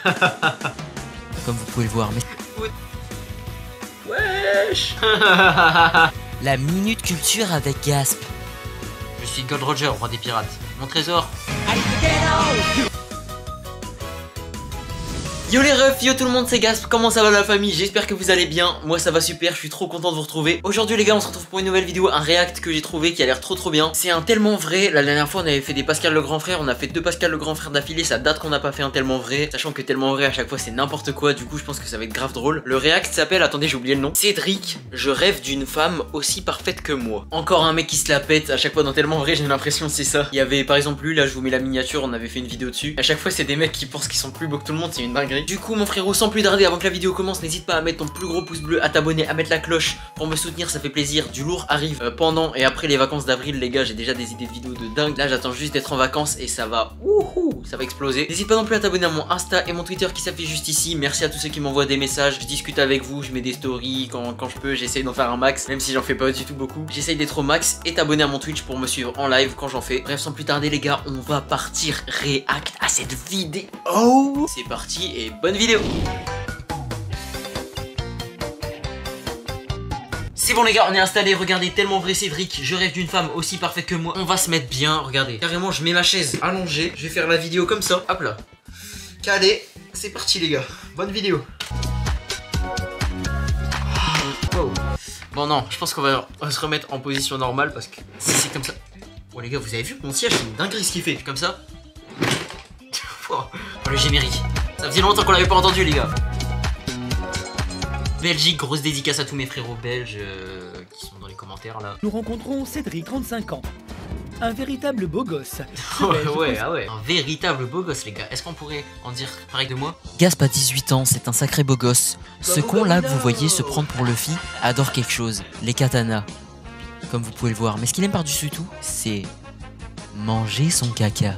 Comme vous pouvez le voir, mais... Wesh. La Minute Culture avec Gasp. Je suis Gold Roger, roi des pirates. Mon trésor. Yo les refs, yo tout le monde, c'est Gasp, comment ça va la famille? J'espère que vous allez bien, moi ça va super, je suis trop content de vous retrouver. Aujourd'hui les gars, on se retrouve pour une nouvelle vidéo, un react que j'ai trouvé qui a l'air trop bien. C'est un tellement vrai, la dernière fois on avait fait des Pascal le grand frère, on a fait 2 Pascal le grand frère d'affilée, ça date qu'on n'a pas fait un tellement vrai. Sachant que tellement vrai à chaque fois c'est n'importe quoi, du coup je pense que ça va être grave drôle. Le react s'appelle, attendez j'ai oublié le nom, Cédric, je rêve d'une femme aussi parfaite que moi. Encore un mec qui se la pète, à chaque fois dans tellement vrai j'ai l'impression c'est ça. Il y avait par exemple lui, là je vous mets la miniature, on avait fait une vidéo dessus. À chaque fois c'est des mecs qui pensent qu'ils sont plus beaux que tout le monde, c'est une dinguerie. Du coup mon frérot, sans plus tarder, avant que la vidéo commence, n'hésite pas à mettre ton plus gros pouce bleu, à t'abonner, à mettre la cloche pour me soutenir, ça fait plaisir. Du lourd arrive pendant et après les vacances d'avril les gars, j'ai déjà des idées de vidéos de dingue. Là j'attends juste d'être en vacances et ça va ça va exploser. N'hésite pas non plus à t'abonner à mon Insta et mon Twitter qui s'affiche juste ici. Merci à tous ceux qui m'envoient des messages, je discute avec vous, je mets des stories quand je peux, j'essaye d'en faire un max, même si j'en fais pas du tout beaucoup. J'essaye d'être au max et t'abonner à mon Twitch pour me suivre en live quand j'en fais. Bref, sans plus tarder les gars, on va partir react à cette vidéo. C'est parti et bonne vidéo. C'est bon les gars, on est installé, regardez, tellement vrai Cédric, je rêve d'une femme aussi parfaite que moi. On va se mettre bien, regardez, carrément je mets ma chaise allongée, je vais faire la vidéo comme ça, hop là. Calé, c'est parti les gars, bonne vidéo. Wow. Bon non, je pense qu'on va se remettre en position normale parce que si c'est comme ça... Oh les gars, vous avez vu mon siège, c'est une dinguerie ce qu'il fait, comme ça. Oh, le gémérique, ça faisait longtemps qu'on l'avait pas entendu les gars. Belgique, grosse dédicace à tous mes frérots belges qui sont dans les commentaires là. Nous rencontrons Cédric, 35 ans. Un véritable beau gosse. Ouais, un véritable beau gosse les gars. Est-ce qu'on pourrait en dire pareil de moi? Gasp a 18 ans, c'est un sacré beau gosse. Ce con là que vous voyez se prendre pour Luffy adore quelque chose, les katanas. Comme vous pouvez le voir, mais ce qu'il aime par-dessus tout, c'est manger son caca.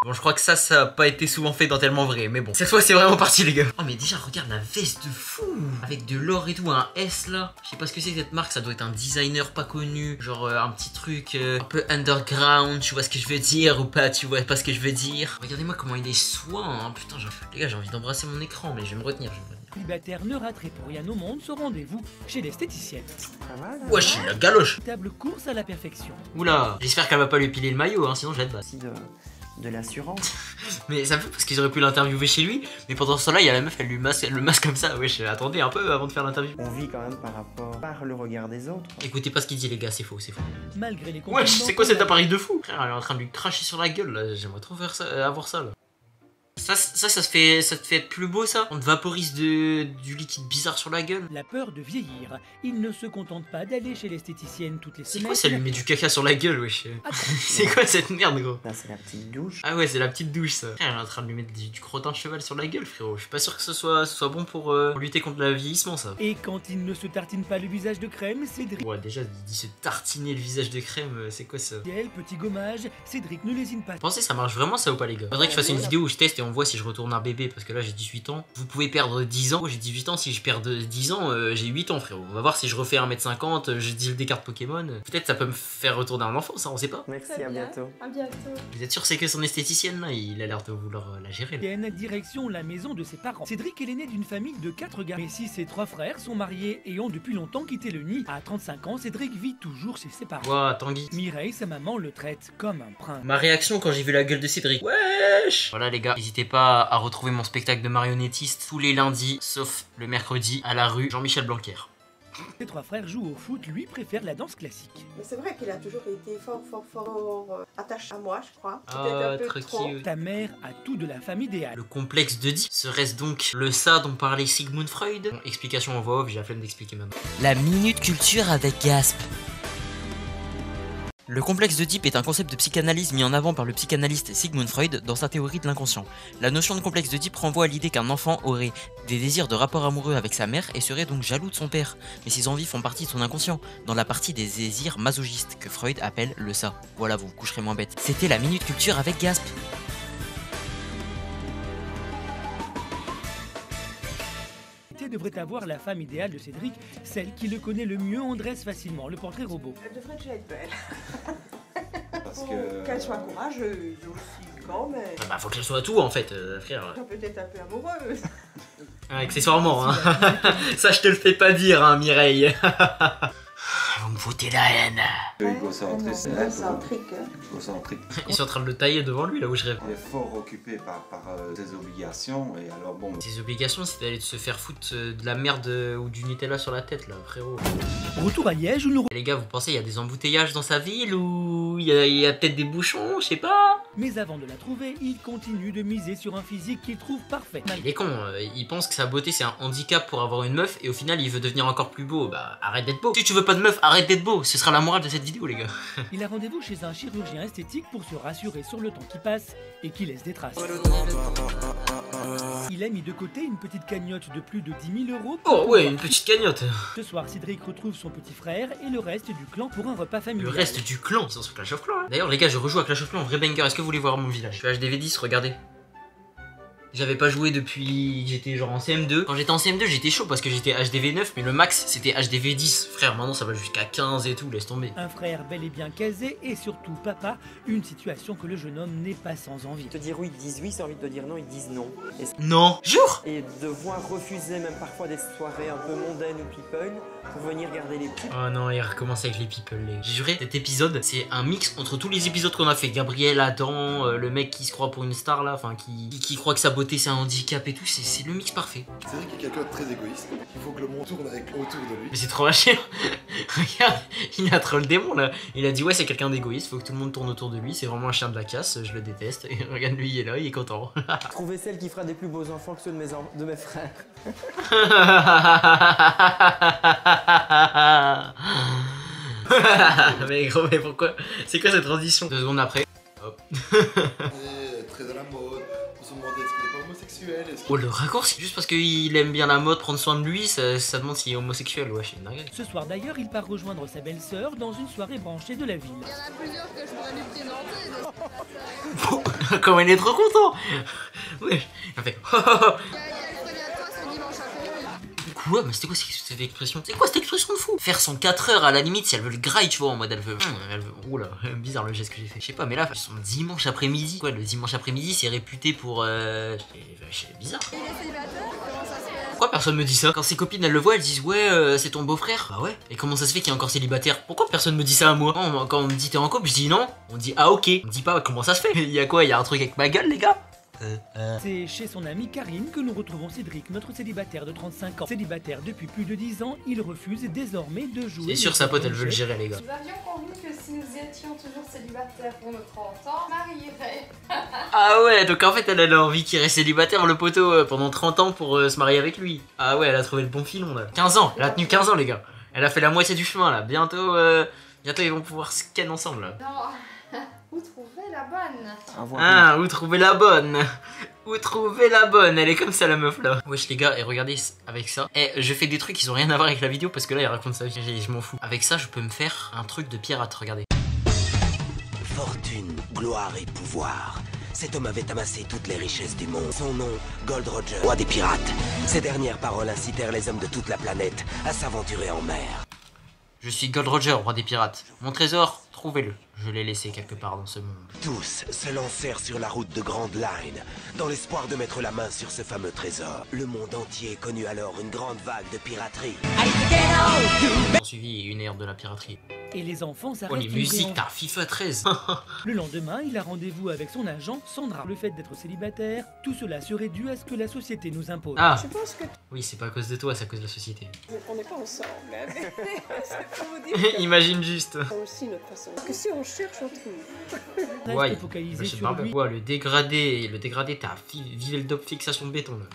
Bon, je crois que ça a pas été souvent fait dans tellement vrai, mais bon. Cette fois, c'est vraiment parti, les gars. Oh, mais déjà, regarde la veste de fou. Avec de l'or et tout, un S là. Je sais pas ce que c'est cette marque, ça doit être un designer pas connu. Genre un petit truc un peu underground, tu vois ce que je veux dire ou pas, tu vois pas ce que je veux dire. Regardez-moi comment il est soin, hein. Putain, les gars, j'ai envie d'embrasser mon écran, mais je vais me retenir, Célibataire ne raterait pour rien au monde ce rendez-vous chez l'esthéticienne. Wesh, la galoche. Véritable course à la perfection. Oula, j'espère qu'elle va pas lui piler le maillot, hein, sinon j'ai de base. De l'assurance. Mais ça me fait parce qu'ils auraient pu l'interviewer chez lui, mais pendant ce temps-là, il y a la meuf, elle le masque comme ça. Wesh, attendez un peu avant de faire l'interview. On vit quand même par le regard des autres. Écoutez pas ce qu'il dit, les gars, c'est faux, c'est faux. Malgré les Wesh, c'est quoi cet appareil de fou? Frère, elle est en train de lui cracher sur la gueule là, j'aimerais trop faire ça, avoir ça là. Ça te fait être plus beau ça? On te vaporise du liquide bizarre sur la gueule? La peur de vieillir, il ne se contente pas d'aller chez l'esthéticienne toutes les C'est semaines. quoi ça lui met du caca sur la gueule wesh? C'est quoi cette merde gros? Là c'est la petite douche. Ah ouais c'est la petite douche ça. Frère, elle est en train de lui mettre du crottin de cheval sur la gueule frérot. Je suis pas sûr que ce soit bon pour lutter contre le vieillissement ça. Et quand il ne se tartine pas le visage de crème, Cédric... Ouais déjà il dit se tartiner le visage de crème, c'est quoi ça? Petit gommage, Cédric ne lésine pas. Pensez ça marche vraiment ça ou pas les gars? Faudrait que je fasse une vidéo où je teste et on voit si je retourne un bébé parce que là j'ai 18 ans. Vous pouvez perdre 10 ans. Moi j'ai 18 ans, si je perds 10 ans, j'ai 8 ans frérot. On va voir si je refais 1m50, je deal des cartes Pokémon. Peut-être ça peut me faire retourner un enfant, ça on sait pas. Merci, à bientôt. À bientôt. Vous êtes sûr c'est que son esthéticienne là, il a l'air de vouloir la gérer là. Direction la maison de ses parents. Cédric est l'aîné d'une famille de 4 gars. Et si ses 3 frères sont mariés et ont depuis longtemps quitté le nid, à 35 ans, Cédric vit toujours chez ses parents. Ouah, Tanguy. Mireille, sa maman, le traite comme un prince. Ma réaction quand j'ai vu la gueule de Cédric. Wesh. Voilà les gars, n'hésitez pas à retrouver mon spectacle de marionnettiste tous les lundis, sauf le mercredi, à la rue Jean-Michel Blanquer. Ses 3 frères jouent au foot, lui préfère la danse classique. Mais c'est vrai qu'il a toujours été fort attaché à moi, je crois. Ah, Peut-être un peu trop. Ta mère a tout de la femme idéale. Le complexe d'Oedipe serait-ce donc le ça dont parlait Sigmund Freud? Bon, explication en voix off, j'ai la flemme d'expliquer maintenant. La Minute Culture avec Gasp. Le complexe d'Oedipe est un concept de psychanalyse mis en avant par le psychanalyste Sigmund Freud dans sa théorie de l'inconscient. La notion de complexe d'Oedipe renvoie à l'idée qu'un enfant aurait des désirs de rapport amoureux avec sa mère et serait donc jaloux de son père. Mais ces envies font partie de son inconscient, dans la partie des désirs masochistes que Freud appelle le ça. Voilà, vous vous coucherez moins bête. C'était la Minute Culture avec Gasp. Devrait avoir la femme idéale de Cédric, celle qui le connaît le mieux en dresse facilement, le portrait robot. Elle devrait déjà être belle. Parce que... Qu'elle soit courageuse aussi, quand même. bah faut qu'elle soit tout en fait, frère. Peut-être un peu amoureuse. Accessoirement, hein. Ça je te le fais pas dire, hein, Mireille. Vous me foutez la haine. Égocentrique. Égocentrique. Ils sont en train de le tailler devant lui là où je rêve. Il est fort occupé par ses obligations et alors bon. Ses obligations c'est d'aller se faire foutre de la merde ou du Nutella sur la tête là, frérot. Retour à Liège où nous... Les gars, vous pensez il y a des embouteillages dans sa ville ou il y a peut-être des bouchons, je sais pas. Mais avant de la trouver, il continue de miser sur un physique qu'il trouve parfait. Il est con, il pense que sa beauté c'est un handicap pour avoir une meuf et au final il veut devenir encore plus beau. Bah arrête d'être beau. Si tu veux pas de meuf, arrête d'être beau. Ce sera la morale de cette vidéo les gars. Il a rendez-vous chez un chirurgien esthétique pour se rassurer sur le temps qui passe et qui laisse des traces. Il a mis de côté une petite cagnotte de plus de 10 000 €. Oh ouais, une petite cagnotte. Ce soir, Cédric retrouve son petit frère et le reste du clan pour un repas familial. Le reste du clan, ils sont sur Clash of Clans. Hein. D'ailleurs les gars, je rejoue à Clash of Clans en vrai banger. Est-ce que vous voulez voir mon village? Je suis HDV10, regardez. J'avais pas joué depuis... J'étais genre en CM2. Quand j'étais en CM2, j'étais chaud parce que j'étais HDV9, mais le max c'était HDV10. Frère, maintenant ça va jusqu'à 15 et tout, laisse tomber. Un frère bel et bien casé et surtout papa, une situation que le jeune homme n'est pas sans envie. Te dire oui, ils disent oui, c'est envie de te dire non, ils disent non. Non, jure. Et devoir refuser même parfois des soirées un peu mondaines ou people pour venir garder les petits. Oh non, il recommence avec les people, les gars. J'ai juré, cet épisode, c'est un mix entre tous les épisodes qu'on a fait. Gabriel, Adam, le mec qui se croit pour une star là, enfin qui croit que sa beauté c'est un handicap et tout, c'est le mix parfait. C'est vrai qu'il y a quelqu'un de très égoïste. Il faut que le monde tourne autour de lui. Mais c'est trop vaché. Regarde, il a trop le démon là. Il a dit ouais, c'est quelqu'un d'égoïste, faut que tout le monde tourne autour de lui. C'est vraiment un chien de la casse, je le déteste. Et regarde, lui il est là, il est content. Trouver celle qui fera des plus beaux enfants que ceux de mes frères. Mais gros, mais pourquoi? C'est quoi cette transition? 2 secondes après. Hop. Très à la mode. On se demandait est-ce qu'il est pas homosexuel. Oh le raccourci, juste parce qu'il aime bien la mode, prendre soin de lui, ça demande s'il est homosexuel. Ouais, c'est une dinguerie. Ce soir d'ailleurs, il part rejoindre sa belle-sœur dans une soirée branchée de la ville. Il y en a plusieurs que je pourrais lui présenter. Comme il est trop content. Ouais, il fait. Il y a Alfred et à toi ce dimanche après-midi. Quoi? Mais c'était quoi cette expression? C'est quoi cette expression de fou? Faire son 4 heures à la limite si elle veut le graille, tu vois, en mode elle veut. Oula, bizarre le geste que j'ai fait. Je sais pas, mais là, son dimanche après-midi. Quoi, le dimanche après-midi, c'est réputé pour. C'est bizarre. Il est célibataire, comment ça se fait? Pourquoi personne me dit ça? Quand ses copines elles le voient, elles disent ouais, c'est ton beau-frère. Bah ouais. Et comment ça se fait qu'il est encore célibataire? Pourquoi personne me dit ça à moi? Non, quand on me dit t'es en couple, je dis non. On dit ah ok. On me dit pas comment ça se fait. Il y a quoi? Il y a un truc avec ma gueule, les gars? C'est chez son amie Karine que nous retrouvons Cédric, notre célibataire de 35 ans. Célibataire depuis plus de 10 ans, il refuse désormais de jouer. C'est sûr, sa pote, elle veut le gérer, les gars. Nous avions convenu que si nous étions toujours célibataires pour nos 30 ans, marierait. Ah ouais, donc en fait, elle a envie qu'il reste célibataire, le poteau, pendant 30 ans pour se marier avec lui. Ah ouais, elle a trouvé le bon filon, là. 15 ans, elle a tenu 15 ans, les gars. Elle a fait la moitié du chemin, là. Bientôt, ils vont pouvoir se ken ensemble, là. Non, où trouver la bonne? Ah, où trouver la bonne? Où trouver la bonne? Elle est comme ça la meuf là. Wesh les gars, et regardez avec ça. Et je fais des trucs qui ont rien à voir avec la vidéo parce que là il raconte sa vie, je m'en fous. Avec ça je peux me faire un truc de pirate, regardez. Fortune, gloire et pouvoir. Cet homme avait amassé toutes les richesses du monde. Son nom, Gold Roger, roi des pirates. Ces dernières paroles incitèrent les hommes de toute la planète à s'aventurer en mer. Je suis Gold Roger, roi des pirates. Mon trésor, trouvez-le. Je l'ai laissé quelque part dans ce monde. Tous se lancèrent sur la route de Grand Line, dans l'espoir de mettre la main sur ce fameux trésor. Le monde entier connut alors une grande vague de piraterie. On suivi une ère de la piraterie. Et les enfants Oh s'arrêtent. les musiques, t'as FIFA 13. Le lendemain, il a rendez-vous avec son agent, Sandra. Le fait d'être célibataire, tout cela serait dû à ce que la société nous impose. Ah, Je pense que oui, c'est pas à cause de toi, c'est à cause de la société. on n'est pas ensemble. Hein, mais c'est pour vous dire Imagine juste. que c'est aussi notre façon. Parce que si on cherche, on trouve. Reste Ouais, focalisé bah, c'est sur marrant. lui. Ouais, le dégradé, t'as vivé le dope fixation de béton là.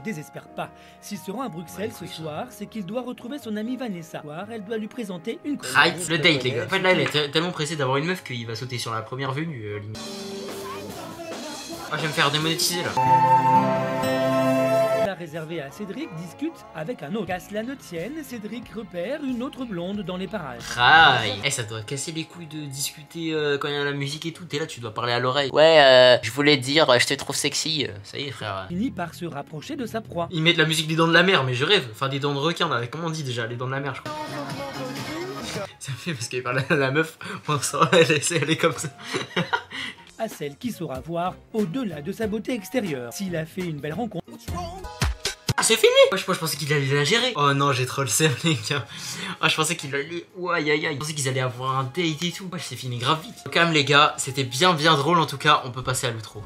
Désespère pas. S'il se rend à Bruxelles ce soir, c'est qu'il doit retrouver son amie Vanessa. Ce soir, elle doit lui présenter une Hype le date les gars. En fait là elle est tellement pressée d'avoir une meuf qu'il va sauter sur la première venue limite. Ah, je vais me faire démonétiser là. La réservée à Cédric discute avec un autre. Qu'à cela ne tienne, Cédric repère une autre blonde dans les parages. Aïe. Eh, ça doit casser les couilles de discuter quand il y a la musique et tout. T'es là, tu dois parler à l'oreille. Ouais, je voulais te dire, je te trouve sexy. Ça y est frère. Finit par se rapprocher de sa proie. Ils mettent la musique des dents de la mer, mais je rêve. Enfin des dents de requin là. Comment on dit déjà? Les dents de la mer je crois. Ça me fait parce qu'il parle à la meuf. Pour ça, elle est comme ça. à celle qui saura voir au-delà de sa beauté extérieure. S'il a fait une belle rencontre... Ah, c'est fini! Wesh, moi je pensais qu'il allait la gérer. Oh non, j'ai trop le seum, les gars. Ah, je pensais qu'il allait. Ouais, aïe aïe aïe. Je pensais qu'ils allaient avoir un date et tout. Wesh, c'est fini grave vite. Quand même, les gars, c'était bien drôle en tout cas. On peut passer à l'outro.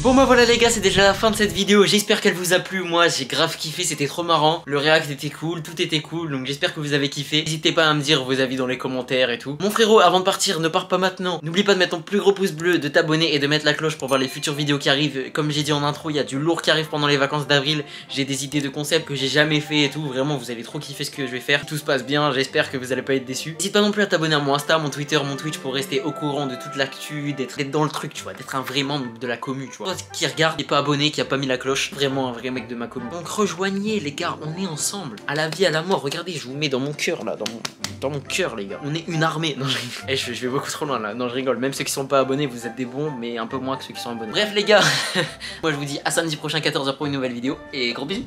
Bon bah voilà les gars, c'est déjà la fin de cette vidéo, j'espère qu'elle vous a plu, moi j'ai grave kiffé, c'était trop marrant, le react était cool, tout était cool, donc j'espère que vous avez kiffé. N'hésitez pas à me dire vos avis dans les commentaires et tout. Mon frérot, avant de partir, ne pars pas maintenant, n'oublie pas de mettre ton plus gros pouce bleu, de t'abonner et de mettre la cloche pour voir les futures vidéos qui arrivent. Comme j'ai dit en intro, il y a du lourd qui arrive pendant les vacances d'avril, j'ai des idées de concepts que j'ai jamais fait et tout, vraiment vous allez trop kiffer ce que je vais faire. Tout se passe bien, j'espère que vous allez pas être déçus. N'hésite pas non plus à t'abonner à mon Insta, mon Twitter, mon Twitch pour rester au courant de toute l'actu, d'être dans le truc, tu vois, d'être un vrai membre de la commu, tu vois. Toi qui regarde et pas abonné, qui a pas mis la cloche, vraiment un vrai mec de ma commu. Donc rejoignez les gars, on est ensemble, à la vie, à la mort. Regardez, je vous mets dans mon cœur là, dans mon cœur les gars. On est une armée. Non, je vais beaucoup trop loin là. Non, je rigole. Même ceux qui sont pas abonnés, vous êtes des bons, mais un peu moins que ceux qui sont abonnés. Bref les gars, moi je vous dis à samedi prochain 14h pour une nouvelle vidéo et gros bisous.